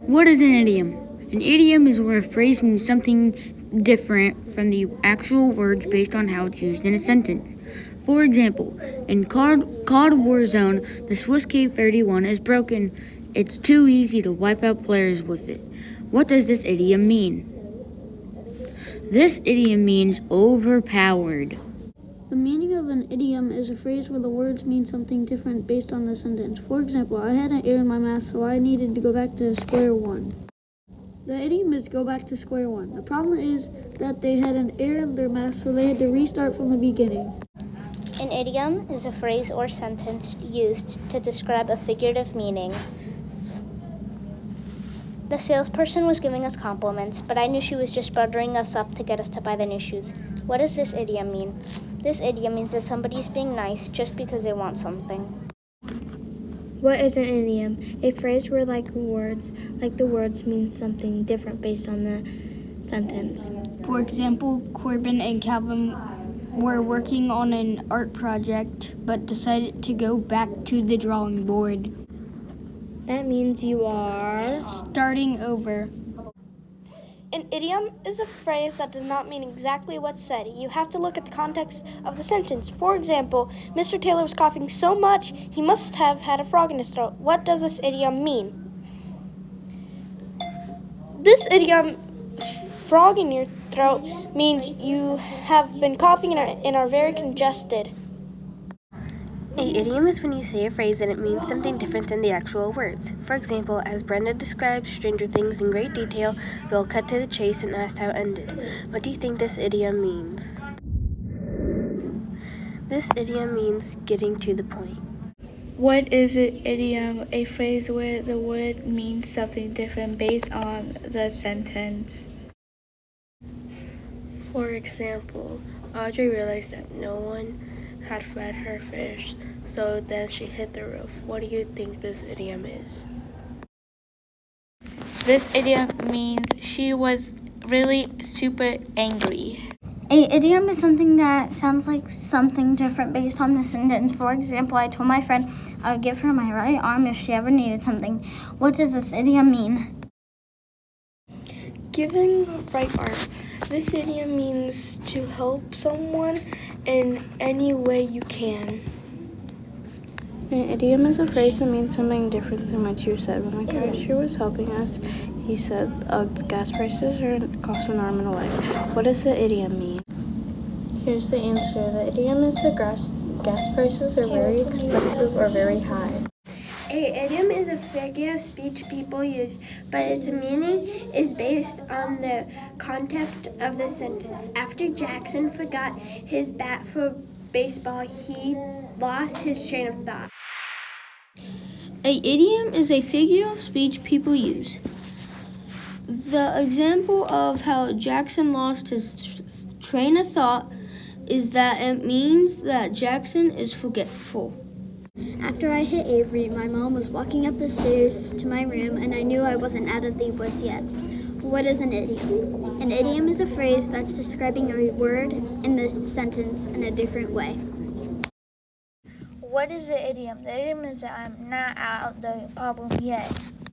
What is an idiom? An idiom is where a phrase means something different from the actual words based on how it's used in a sentence. For example, in COD Warzone, the Swiss K31 is broken. It's too easy to wipe out players with it. What does this idiom mean? This idiom means overpowered. The meaning of an idiom is a phrase where the words mean something different based on the sentence. For example, I had an error in my math, so I needed to go back to square one. The idiom is go back to square one. The problem is that they had an error in their math, so they had to restart from the beginning. An idiom is a phrase or sentence used to describe a figurative meaning. The salesperson was giving us compliments, but I knew she was just buttering us up to get us to buy the new shoes. What does this idiom mean? This idiom means that somebody's being nice just because they want something. What is an idiom? A phrase where the words mean something different based on the sentence. For example, Corbin and Calvin were working on an art project, but decided to go back to the drawing board. That means you are starting over. An idiom is a phrase that does not mean exactly what's said. You have to look at the context of the sentence. For example, Mr. Taylor was coughing so much, he must have had a frog in his throat. What does this idiom mean? This idiom, frog in your throat, means you have been coughing and are very congested. An idiom is when you say a phrase and it means something different than the actual words. For example, as Brenda described Stranger Things in great detail, Bill cut to the chase and asked how it ended. What do you think this idiom means? This idiom means getting to the point. What is an idiom? A phrase where the word means something different based on the sentence. For example, Audrey realized that no one had fed her fish, so then she hit the roof. What do you think this idiom is? This idiom means she was really super angry. An idiom is something that sounds like something different based on the sentence. For example, I told my friend I would give her my right arm if she ever needed something. What does this idiom mean? Giving the right arm. This idiom means to help someone in any way you can. An idiom is a phrase that means something different than what you said. When the cashier was helping us, he said, gas prices are cost an arm and a leg. What does the idiom mean? Here's the answer. The idiom is the gas prices are very expensive or very high. An idiom is a figure of speech people use, but its meaning is based on the context of the sentence. After Jackson forgot his bat for baseball, he lost his train of thought. An idiom is a figure of speech people use. The example of how Jackson lost his train of thought is that it means that Jackson is forgetful. After I hit Avery, my mom was walking up the stairs to my room, and I knew I wasn't out of the woods yet. What is an idiom? An idiom is a phrase that's describing a word in this sentence in a different way. What is the idiom? The idiom is that I'm not out of the problem yet.